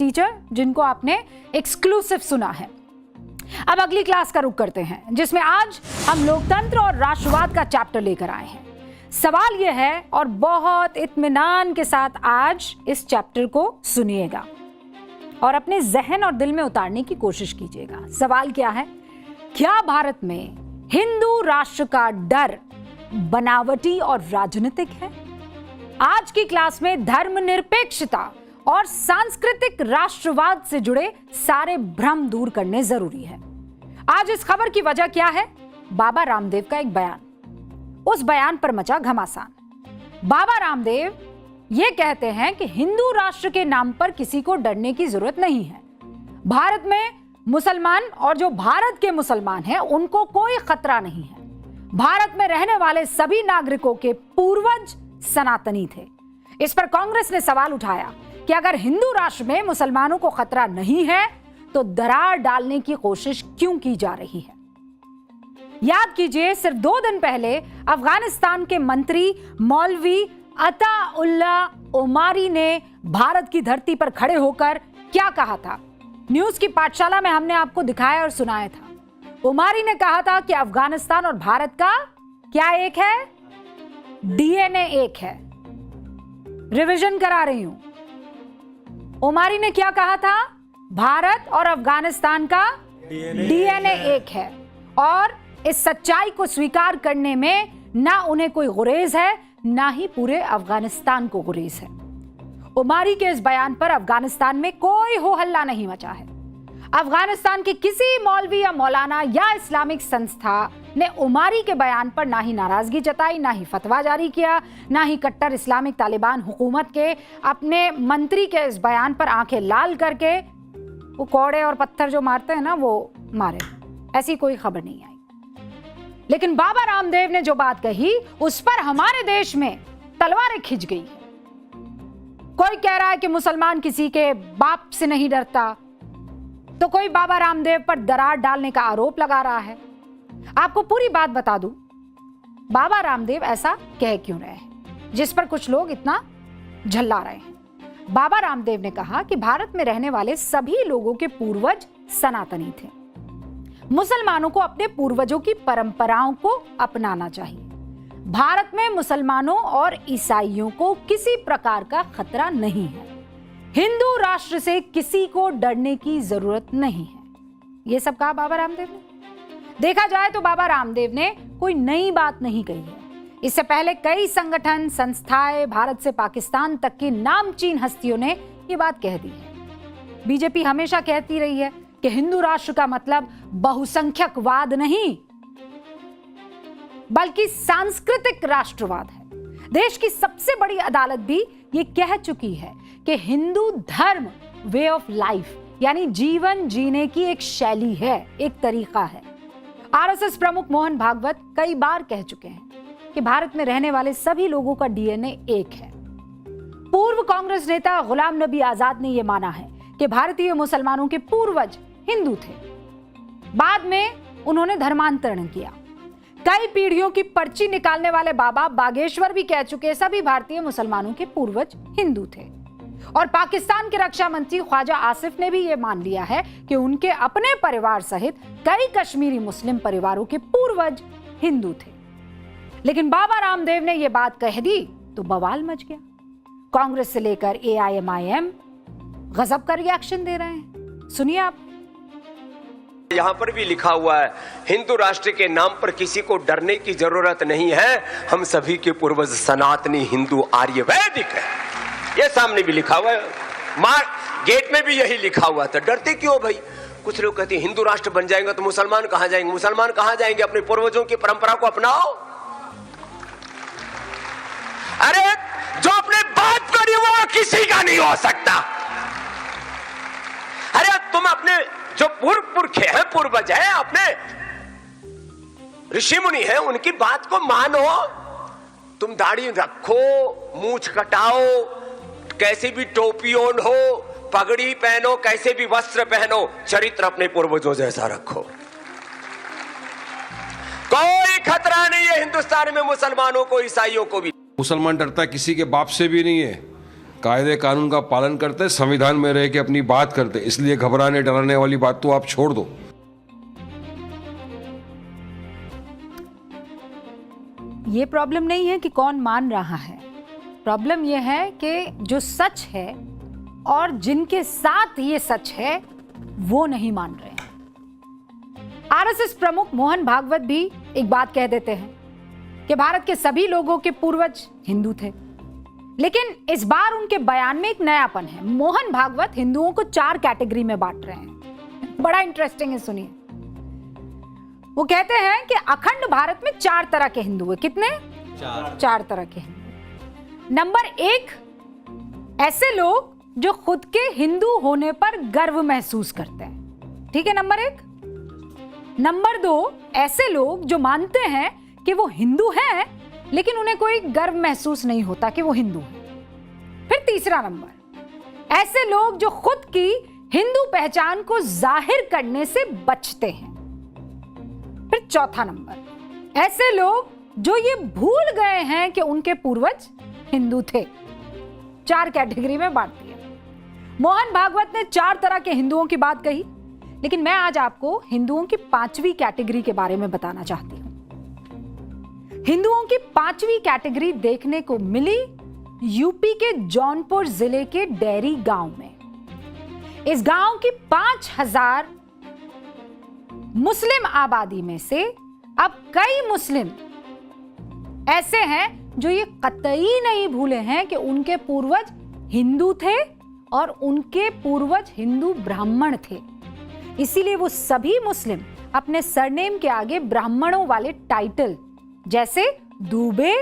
Teacher जिनको आपने exclusive सुना है। अब अगली क्लास का रुख करते हैं, जिसमें आज हम लोकतंत्र और राष्ट्रवाद का चैप्टर लेकर आए हैं। सवाल यह है, और बहुत इत्मीनान के साथ आज इस चैप्टर को सुनिएगा और अपने जहन और दिल में उतारने की कोशिश कीजिएगा। सवाल क्या है? क्या भारत में हिंदू राष्ट्र का डर बनावटी और राजनीतिक है? आज की क्लास में धर्मनिरपेक्षता और सांस्कृतिक राष्ट्रवाद से जुड़े सारे भ्रम दूर करने जरूरी है। आज इस खबर की वजह क्या है? बाबा रामदेव का एक बयान। उस बयान पर मचा घमासान। बाबा रामदेव ये कहते हैं कि हिंदू राष्ट्र के नाम पर किसी को डरने की जरूरत नहीं है। भारत में मुसलमान और जो भारत के मुसलमान हैं उनको कोई खतरा नहीं है। भारत में रहने वाले सभी नागरिकों के पूर्वज सनातनी थे। इस पर कांग्रेस ने सवाल उठाया कि अगर हिंदू राष्ट्र में मुसलमानों को खतरा नहीं है तो दरार डालने की कोशिश क्यों की जा रही है? याद कीजिए, सिर्फ 2 दिन पहले अफगानिस्तान के मंत्री मौलवी अता-उल्लाह ओमारी ने भारत की धरती पर खड़े होकर क्या कहा था? न्यूज की पाठशाला में हमने आपको दिखाया और सुनाया था। ओमारी ने कहा था कि अफगानिस्तान और भारत का क्या एक है? डीएनए एक है। रिवीजन करा रही हूं। ओमारी ने क्या कहा था? भारत और अफगानिस्तान का डीएनए एक है, और इस सच्चाई को स्वीकार करने में ना उन्हें कोई गुरेज है, ना ही पूरे अफगानिस्तान को गुरेज है। ओमारी के इस बयान पर अफगानिस्तान में कोई हो हल्ला नहीं मचा है। अफगानिस्तान के किसी मौलवी या मौलाना या इस्लामिक संस्था ने ओमारी के बयान पर ना ही नाराजगी जताई, ना ही फतवा जारी किया, ना ही कट्टर इस्लामिक तालिबान हुकूमत के अपने मंत्री के इस बयान पर आंखें लाल करके वो कौड़े और पत्थर जो मारते हैं ना वो मारे। ऐसी कोई खबर नहीं आई। लेकिन बाबा रामदेव ने जो बात कही उस पर हमारे देश में तलवारें खिंच गई। कोई कह रहा है कि मुसलमान किसी के बाप से नहीं डरता, तो कोई बाबा रामदेव पर दरार डालने का आरोप लगा रहा है। आपको पूरी बात बता दूं, बाबा रामदेव ऐसा कह क्यों रहे हैं जिस पर कुछ लोग इतना झल्ला रहे हैं। बाबा रामदेव ने कहा कि भारत में रहने वाले सभी लोगों के पूर्वज सनातनी थे। मुसलमानों को अपने पूर्वजों की परंपराओं को अपनाना चाहिए। भारत में मुसलमानों और ईसाइयों को किसी प्रकार का खतरा नहीं है। हिंदू राष्ट्र से किसी को डरने की जरूरत नहीं है। यह सब कहा बाबा रामदेव ने। देखा जाए तो बाबा रामदेव ने कोई नई बात नहीं कही है। इससे पहले कई संगठन, संस्थाएं, भारत से पाकिस्तान तक की नामचीन हस्तियों ने यह बात कह दी है। बीजेपी हमेशा कहती रही है कि हिंदू राष्ट्र का मतलब बहुसंख्यकवाद नहीं बल्कि सांस्कृतिक राष्ट्रवाद है। देश की सबसे बड़ी अदालत भी ये कह चुकी है कि हिंदू धर्म वे ऑफ लाइफ यानी जीवन जीने की एक शैली है, एक तरीका है। आरएसएस प्रमुख मोहन भागवत कई बार कह चुके हैं कि भारत में रहने वाले सभी लोगों का डीएनए एक है। पूर्व कांग्रेस नेता गुलाम नबी आजाद ने यह माना है कि भारतीय मुसलमानों के पूर्वज हिंदू थे। बाद में उन्होंने धर्मांतरण किया। कई पीढ़ियों की पर्ची निकालने वाले बाबा बागेश्वर भी कह चुके सभी भारतीय मुसलमानों के पूर्वज हिंदू थे। और पाकिस्तान के रक्षा मंत्री ख्वाजा आसिफ ने भी यह मान लिया है कि उनके अपने परिवार सहित कई कश्मीरी मुस्लिम परिवारों के पूर्वज हिंदू थे। लेकिन बाबा रामदेव ने यह बात कह दी तो बवाल मच गया। कांग्रेस से लेकर एआईएमआईएम गजब का रिएक्शन दे रहे हैं। सुनिए आप। यहाँ पर भी लिखा हुआ है, हिंदू राष्ट्र के नाम पर किसी को डरने की जरूरत नहीं है। हम सभी के पूर्वज सनातनी हिंदू आर्य वैदिक है। ये सामने भी लिखा हुआ है, गेट में भी यही लिखा हुआ था। डरते क्यों भाई? कुछ लोग कहते हैं हिंदू राष्ट्र बन जाएंगे तो मुसलमान कहां जाएंगे? मुसलमान कहां जाएंगे? अपने पूर्वजों की परंपरा को अपनाओ। अरे जो अपने बाप का नहीं वो किसी का नहीं हो सकता। अरे तुम अपने जो पुरखे हैं, पूर्वज हैं, अपने ऋषि मुनि हैं, उनकी बात को मानो। तुम दाढ़ी रखो, मूंछ कटाओ, कैसे भी टोपी ओढ़ हो, पगड़ी पहनो, कैसे भी वस्त्र पहनो, चरित्र अपने पूर्वजों जैसा रखो। कोई खतरा नहीं है हिंदुस्तान में मुसलमानों को, ईसाइयों को भी। मुसलमान डरता किसी के बाप से भी नहीं है, कायदे कानून का पालन करते, संविधान में रह के अपनी बात करते, इसलिए घबराने डराने वाली बात तो आप छोड़ दो। ये प्रॉब्लम नहीं है कि कौन मान रहा है, प्रॉब्लम ये है कि जो सच है और जिनके साथ ये सच है वो नहीं मान रहे हैं। आरएसएस प्रमुख मोहन भागवत भी एक बात कह देते हैं कि भारत के सभी लोगों के पूर्वज हिंदू थे, लेकिन इस बार उनके बयान में एक नयापन है। मोहन भागवत हिंदुओं को 4 कैटेगरी में बांट रहे हैं। बड़ा इंटरेस्टिंग है, सुनिए। वो कहते हैं कि अखंड भारत में 4 तरह के हिंदू हैं। कितने? 4 तरह के हिंदू। नंबर 1, ऐसे लोग जो खुद के हिंदू होने पर गर्व महसूस करते हैं। ठीक है, नंबर 1। नंबर 2, ऐसे लोग जो मानते हैं कि वो हिंदू हैं लेकिन उन्हें कोई गर्व महसूस नहीं होता कि वो हिंदू हैं। फिर तीसरा नंबर, ऐसे लोग जो खुद की हिंदू पहचान को जाहिर करने से बचते हैं। फिर चौथा नंबर, ऐसे लोग जो ये भूल गए हैं कि उनके पूर्वज हिंदू थे। 4 कैटेगरी में बांट दिया। मोहन भागवत ने 4 तरह के हिंदुओं की बात कही, लेकिन मैं आज आपको हिंदुओं की 5वीं कैटेगरी के बारे में बताना चाहती हूं। हिंदुओं की 5वीं कैटेगरी देखने को मिली यूपी के जौनपुर जिले के डेरी गांव में। इस गांव की 5000 मुस्लिम आबादी में से अब कई मुस्लिम ऐसे हैं जो ये कतई नहीं भूले हैं कि उनके पूर्वज हिंदू थे और उनके पूर्वज हिंदू ब्राह्मण थे। इसीलिए वो सभी मुस्लिम अपने सरनेम के आगे ब्राह्मणों वाले टाइटल जैसे दूबे,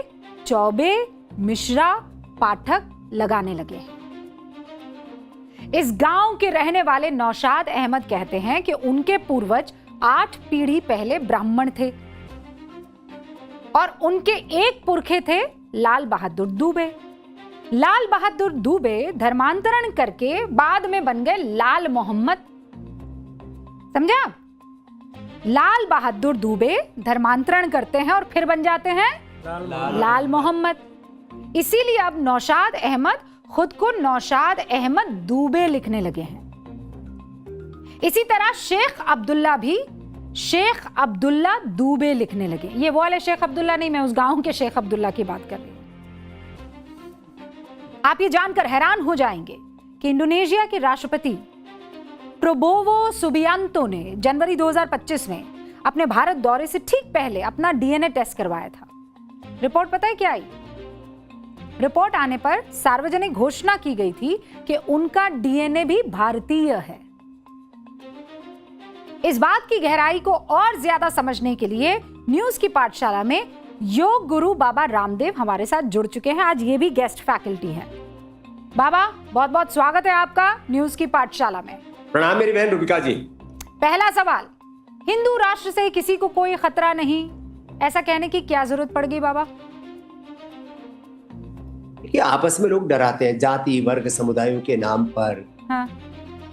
चौबे, मिश्रा, पाठक लगाने लगे हैं। इस गांव के रहने वाले नौशाद अहमद कहते हैं कि उनके पूर्वज 8 पीढ़ी पहले ब्राह्मण थे और उनके एक पुरखे थे लाल बहादुर दूबे। लाल बहादुर दूबे धर्मांतरण करके बाद में बन गए लाल मोहम्मद। समझा? लाल बहादुर दूबे धर्मांतरण करते हैं और फिर बन जाते हैं लाल मोहम्मद। इसीलिए अब नौशाद अहमद खुद को नौशाद अहमद दूबे लिखने लगे हैं। इसी तरह शेख अब्दुल्ला भी शेख अब्दुल्ला दूबे लिखने लगे। ये वो वाले शेख अब्दुल्ला नहीं, मैं उस गांव के शेख अब्दुल्ला की बात कर रही हूं। आप ये जानकर हैरान हो जाएंगे कि इंडोनेशिया के राष्ट्रपति प्रोबोवो सुबियांतो ने जनवरी 2025 में अपने भारत दौरे से ठीक पहले अपना डीएनए टेस्ट करवाया था। रिपोर्ट पता है क्या आई? रिपोर्ट आने पर सार्वजनिक घोषणा की गई थी कि उनका डीएनए भी भारतीय है। इस बात की गहराई को और ज्यादा समझने के लिए न्यूज की पाठशाला में योग गुरु बाबा रामदेव हमारे साथ जुड़ चुके हैं। आज ये भी गेस्ट फैकल्टी हैं। बाबा, बहुत बहुत स्वागत है आपका न्यूज की पाठशाला में। प्रणाम मेरी बहन रूबिका जी। पहला सवाल, हिंदू राष्ट्र से किसी को कोई खतरा नहीं, ऐसा कहने की क्या जरूरत पड़ गई बाबा? कि आपस में लोग डराते हैं जाति वर्ग समुदायों के नाम पर। हाँ।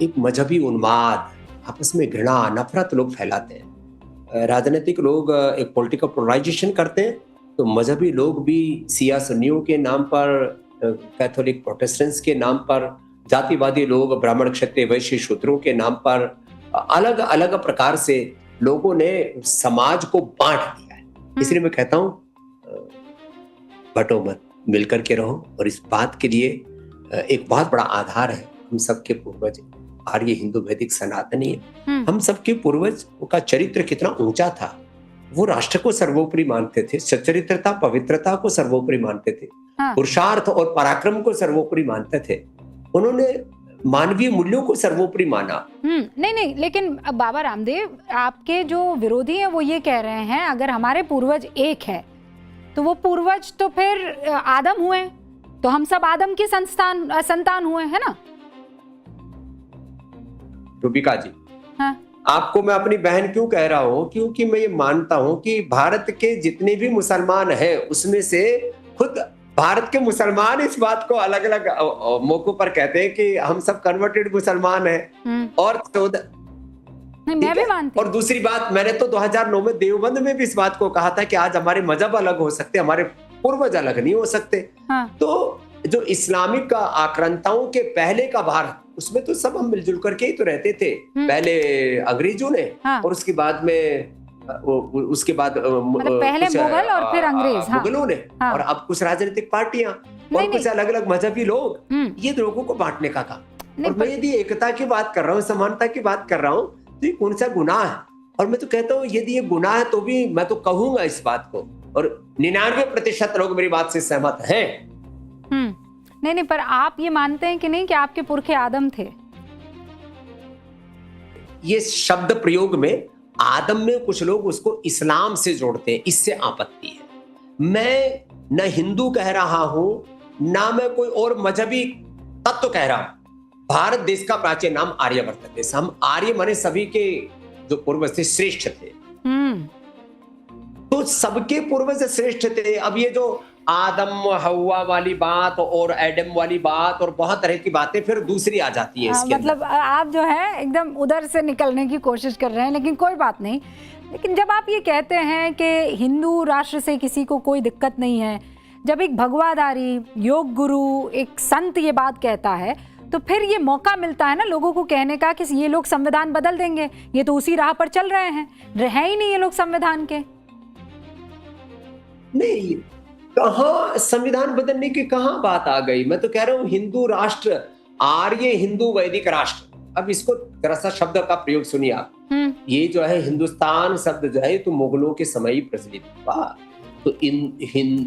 एक मजहबी उन्माद, आपस में घृणा नफरत लोग फैलाते हैं। राजनीतिक लोग एक पॉलिटिकल पोलराइजेशन करते हैं, तो मजहबी लोग भी सिया सुन्नियों के नाम पर, कैथोलिक प्रोटेस्टेंट्स के नाम पर, जातिवादी लोग ब्राह्मण क्षत्रिय वैश्य शूद्रों के नाम पर अलग अलग प्रकार से लोगों ने समाज को बांट दिया है। इसलिए मैं कहता हूं बटो मत, मिलकर के रहो। और इस बात के लिए एक बहुत बड़ा आधार है, हम सबके पूर्वज आर्य हिंदू वैदिक सनातनी है। हम सबके पूर्वज का चरित्र कितना ऊंचा था। वो राष्ट्र को सर्वोपरि मानते थे, सच्चरित्रता पवित्रता को सर्वोपरि मानते थे, पुरुषार्थ और पराक्रम को सर्वोपरि मानते थे। उन्होंने मानवीय मूल्यों को सर्वोपरि माना। नहीं, लेकिन बाबा रामदेव, आपके जो विरोधी हैं वो ये कह रहे हैं अगर हमारे पूर्वज एक है तो वो पूर्वज तो फिर आदम हुए, तो हम सब आदम की संतान हुए, है ना? रूबिका जी, हाँ। आपको मैं अपनी बहन क्यों कह रहा हूँ? क्योंकि मैं ये मानता हूँ कि भारत के जितने भी मुसलमान हैं उसमें से खुद भारत के मुसलमान इस बात को अलग अलग मौकों पर कहते हैं कि हम सब कन्वर्टेड मुसलमान हैं। और नहीं, मैं भी मानती हूं। और दूसरी बात, मैंने तो 2009 में देवबंद में भी इस बात को कहा था कि आज हमारे मजहब अलग हो सकते, हमारे पूर्वज अलग नहीं हो सकते। हाँ। तो जो इस्लामिक का आक्रांताओं के पहले का भारत, उसमें तो सब हम मिलजुल करके ही तो रहते थे। पहले अंग्रेजों ने, हाँ। और उसके बाद में उसके बाद मतलब पहले मुगल और फिर अंग्रेज, हाँ। मुगलों ने, हाँ। और अब कुछ राजनीतिक पार्टियां और कुछ अलग अलग मजहबी लोग, ये लोगों को बांटने का काम। और मैं यदि एकता की बात कर रहा हूँ, समानता की बात कर रहा हूँ, तो ये कौन सा गुनाह है? और मैं तो कहता हूँ यदि ये गुनाह है तो भी मैं तो कहूंगा इस बात को, और 99% लोग मेरी बात से सहमत हैं। नहीं, पर आप ये मानते हैं कि नहीं कि आपके पुरखे आदम थे? ये शब्द प्रयोग में आदम में कुछ लोग उसको इस्लाम से जोड़ते हैं, इससे आपत्ति है। मैं न हिंदू कह रहा हूं, ना मैं कोई और मजहबी तत्व कह रहा हूं। भारत देश का प्राचीन नाम आर्यवर्त देश। हम आर्य माने सभी के जो पूर्वज थे श्रेष्ठ थे, तो सबके पूर्वज श्रेष्ठ थे। अब ये जो आदम हवा वाली बात और एडम वाली बात और बहुत तरह की बातें फिर दूसरी आ जाती है इसके मतलब आप जो है एकदम उधर से निकलने की कोशिश कर रहे हैं, लेकिन कोई बात नहीं। लेकिन जब आप ये कहते हैं कि हिंदू राष्ट्र से किसी को कोई दिक्कत नहीं है, जब एक भगवाधारी योग गुरु एक संत ये बात कहता है, तो फिर ये मौका मिलता है ना लोगों को कहने का कि ये लोग संविधान बदल देंगे, ये तो उसी राह पर चल रहे हैं, रहे ही नहीं ये लोग संविधान के। नहीं, कहाँ संविधान बदलने की कहाँ बात आ गई? मैं तो कह रहा हूँ हिंदू राष्ट्र, आर्य हिंदू वैदिक राष्ट्र। अब इसको जरा सा शब्द का प्रयोग सुनिए आप। ये जो है हिंदुस्तान शब्द जो है तो मुगलों के समय ही प्रचलित हुआ। तो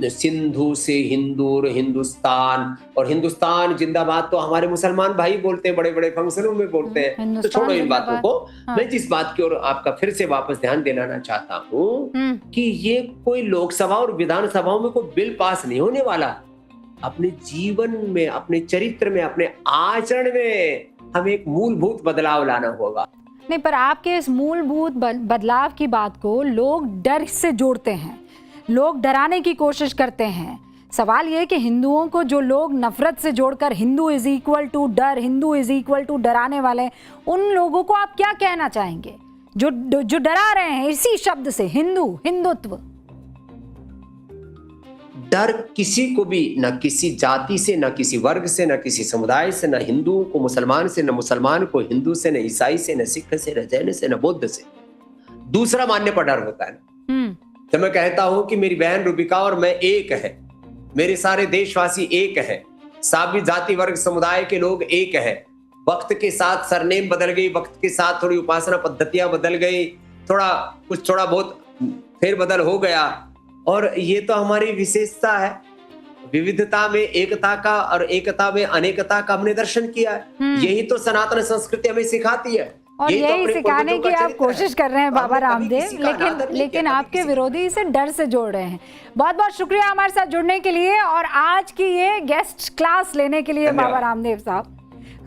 सिंधु से हिंदूर, हिंदुस्तान, और हिंदुस्तान जिंदाबाद तो हमारे मुसलमान भाई बोलते हैं, बड़े बड़े फंक्शनों में बोलते हैं। तो छोड़ो इन बातों को। मैं जिस बात की ओर आपका फिर से वापस ध्यान दिलाना चाहता हूँ कि ये कोई लोकसभा और विधानसभाओं में कोई बिल पास नहीं होने वाला। अपने जीवन में, अपने चरित्र में, अपने आचरण में हमें एक मूलभूत बदलाव लाना होगा। नहीं, पर आपके इस मूलभूत बदलाव की बात को लोग डर से जोड़ते हैं, लोग डराने की कोशिश करते हैं। सवाल ये है कि हिंदुओं को जो लोग नफरत से जोड़कर हिंदू इज इक्वल टू डर, हिंदू इज इक्वल टू डराने वाले, उन लोगों को आप क्या कहना चाहेंगे जो डरा रहे हैं इसी शब्द से, हिंदुत्व? डर किसी को भी, न किसी जाति से, न किसी वर्ग से, न किसी समुदाय से, न हिंदू को मुसलमान से, न मुसलमान को हिंदू से, न ईसाई से, न सिख से, न जैन से, न बौद्ध से दूसरा मानने पर डर होता है। जब मैं कहता हूं कि मेरी बहन रूबिका और मैं एक है, मेरे सारे देशवासी एक है, सभी जाति वर्ग समुदाय के लोग एक है। वक्त के साथ सरनेम बदल गई, वक्त के साथ थोड़ी उपासना पद्धतियां बदल गई, थोड़ा बहुत फेरबदल हो गया, और ये तो हमारी विशेषता है। विविधता में एकता का और एकता में अनेकता का हमने दर्शन किया है। यही तो सनातन संस्कृति हमें सिखाती है, और यही सिखाने की आप कोशिश कर रहे हैं बाबा रामदेव, लेकिन आपके विरोधी इसे डर से जोड़ रहे हैं। बहुत बहुत शुक्रिया हमारे साथ जुड़ने के लिए और आज की ये गेस्ट क्लास लेने के लिए बाबा रामदेव साहब,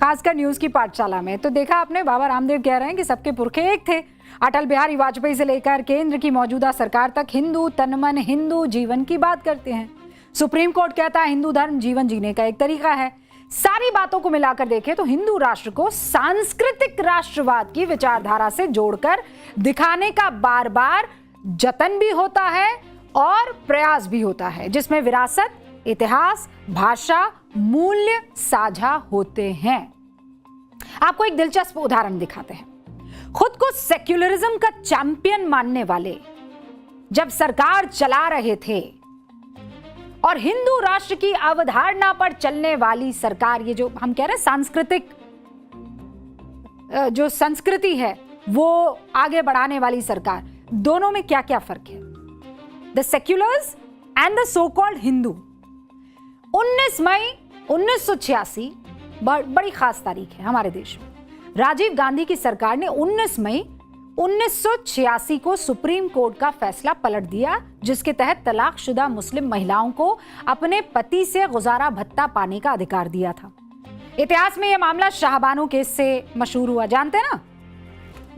खासकर न्यूज की पाठशाला में। तो देखा आपने, बाबा रामदेव कह रहे हैं कि सबके पुरखे एक थे। अटल बिहारी वाजपेयी से लेकर केंद्र की मौजूदा सरकार तक हिंदू तन मन हिंदू जीवन की बात करते हैं। सुप्रीम कोर्ट कहता है हिंदू धर्म जीवन जीने का एक तरीका है। सारी बातों को मिलाकर देखें तो हिंदू राष्ट्र को सांस्कृतिक राष्ट्रवाद की विचारधारा से जोड़कर दिखाने का बार बार जतन भी होता है और प्रयास भी होता है, जिसमें विरासत, इतिहास, भाषा, मूल्य साझा होते हैं। आपको एक दिलचस्प उदाहरण दिखाते हैं। खुद को सेक्युलरिज्म का चैंपियन मानने वाले जब सरकार चला रहे थे और हिंदू राष्ट्र की अवधारणा पर चलने वाली सरकार, ये जो हम कह रहे हैं सांस्कृतिक जो संस्कृति है वो आगे बढ़ाने वाली सरकार, दोनों में क्या क्या फर्क है? The seculars and the so called Hindu. 19 मई 1986 बड़ी खास तारीख है हमारे देश में। राजीव गांधी की सरकार ने 19 मई 1986 को सुप्रीम कोर्ट का फैसला पलट दिया, जिसके तहत तलाकशुदा मुस्लिम महिलाओं को अपने पति से गुजारा भत्ता पाने का अधिकार दिया था। इतिहास में यह मामला शाहबानो केस से मशहूर हुआ, जानते हैं ना।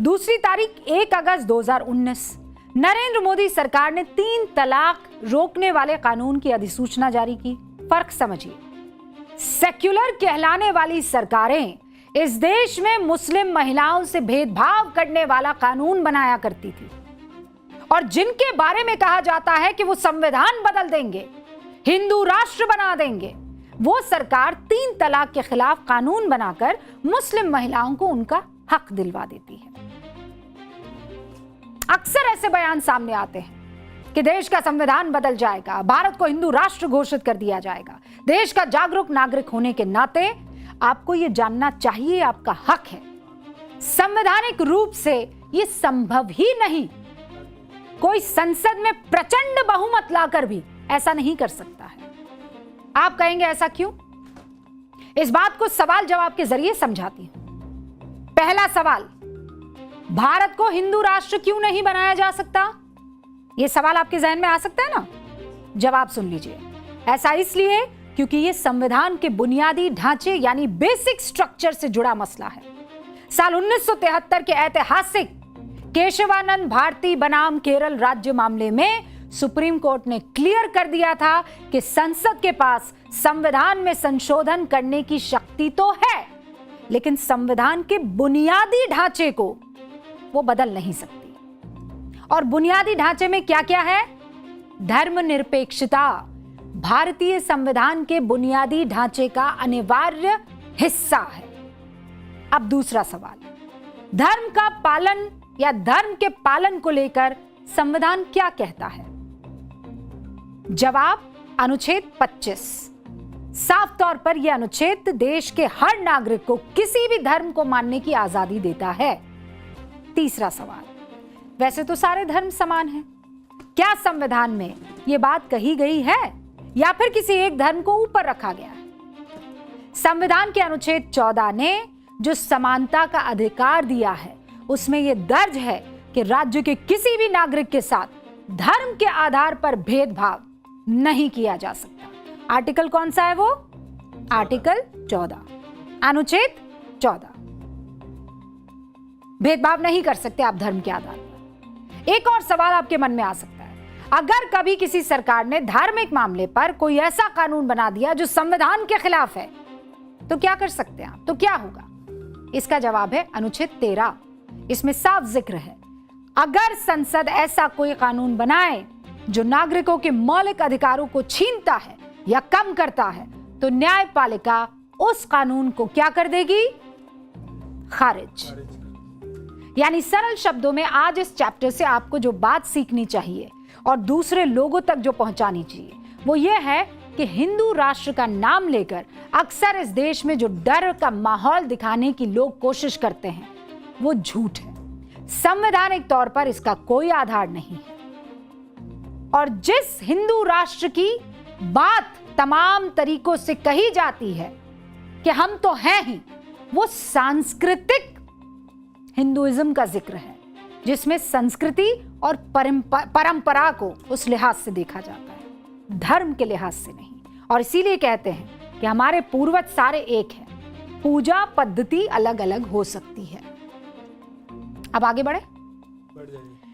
दूसरी तारीख 1 अगस्त 2019 नरेंद्र मोदी सरकार ने 3 तलाक रोकने वाले कानून की अधिसूचना जारी की। फर्क समझिए, सेक्युलर कहलाने वाली सरकारें इस देश में मुस्लिम महिलाओं से भेदभाव करने वाला कानून बनाया करती थी, और जिनके बारे में कहा जाता है कि वो संविधान बदल देंगे, हिंदू राष्ट्र बना देंगे, वो सरकार 3 तलाक के खिलाफ कानून बनाकर मुस्लिम महिलाओं को उनका हक दिलवा देती है। अक्सर ऐसे बयान सामने आते हैं कि देश का संविधान बदल जाएगा, भारत को हिंदू राष्ट्र घोषित कर दिया जाएगा। देश का जागरूक नागरिक होने के नाते आपको यह जानना चाहिए, आपका हक है। संवैधानिक रूप से यह संभव ही नहीं। कोई संसद में प्रचंड बहुमत लाकर भी ऐसा नहीं कर सकता है। आप कहेंगे ऐसा क्यों? इस बात को सवाल जवाब के जरिए समझाती हूं। पहला सवाल, भारत को हिंदू राष्ट्र क्यों नहीं बनाया जा सकता? यह सवाल आपके जहन में आ सकता है ना? जवाब सुन लीजिए। ऐसा इसलिए क्योंकि यह संविधान के बुनियादी ढांचे यानी बेसिक स्ट्रक्चर से जुड़ा मसला है। साल 1973 के ऐतिहासिक केशवानंद भारती बनाम केरल राज्य मामले में सुप्रीम कोर्ट ने क्लियर कर दिया था कि संसद के पास संविधान में संशोधन करने की शक्ति तो है, लेकिन संविधान के बुनियादी ढांचे को वो बदल नहीं सकती। और बुनियादी ढांचे में क्या क्या है? धर्मनिरपेक्षता भारतीय संविधान के बुनियादी ढांचे का अनिवार्य हिस्सा है। अब दूसरा सवाल, धर्म का पालन या धर्म के पालन को लेकर संविधान क्या कहता है? जवाब, अनुच्छेद 25। साफ तौर पर यह अनुच्छेद देश के हर नागरिक को किसी भी धर्म को मानने की आजादी देता है। तीसरा सवाल, वैसे तो सारे धर्म समान हैं, क्या संविधान में यह बात कही गई है या फिर किसी एक धर्म को ऊपर रखा गया है? संविधान के अनुच्छेद 14 ने जो समानता का अधिकार दिया है उसमें यह दर्ज है कि राज्य के किसी भी नागरिक के साथ धर्म के आधार पर भेदभाव नहीं किया जा सकता। आर्टिकल कौन सा है वो? आर्टिकल 14, अनुच्छेद 14। भेदभाव नहीं कर सकते आप धर्म के आधार पर। एक और सवाल आपके मन में आ सकता है, अगर कभी किसी सरकार ने धार्मिक मामले पर कोई ऐसा कानून बना दिया जो संविधान के खिलाफ है तो क्या कर सकते हैं आप? तो क्या होगा? इसका जवाब है अनुच्छेद 13। इसमें साफ जिक्र है, अगर संसद ऐसा कोई कानून बनाए जो नागरिकों के मौलिक अधिकारों को छीनता है या कम करता है तो न्यायपालिका उस कानून को क्या कर देगी? खारिज। यानी सरल शब्दों में आज इस चैप्टर से आपको जो बात सीखनी चाहिए और दूसरे लोगों तक जो पहुंचानी चाहिए वो ये है कि हिंदू राष्ट्र का नाम लेकर अक्सर इस देश में जो डर का माहौल दिखाने की लोग कोशिश करते हैं वो झूठ है। संवैधानिक तौर पर इसका कोई आधार नहीं है। और जिस हिंदू राष्ट्र की बात तमाम तरीकों से कही जाती है कि हम तो हैं ही, वो सांस्कृतिक हिंदुइज्म का जिक्र है जिसमें संस्कृति और परंपरा को उस लिहाज से देखा जाता है, धर्म के लिहाज से नहीं। और इसीलिए कहते हैं कि हमारे पूर्वज सारे एक हैं, पूजा पद्धति अलग अलग हो सकती है। अब आगे बढ़े।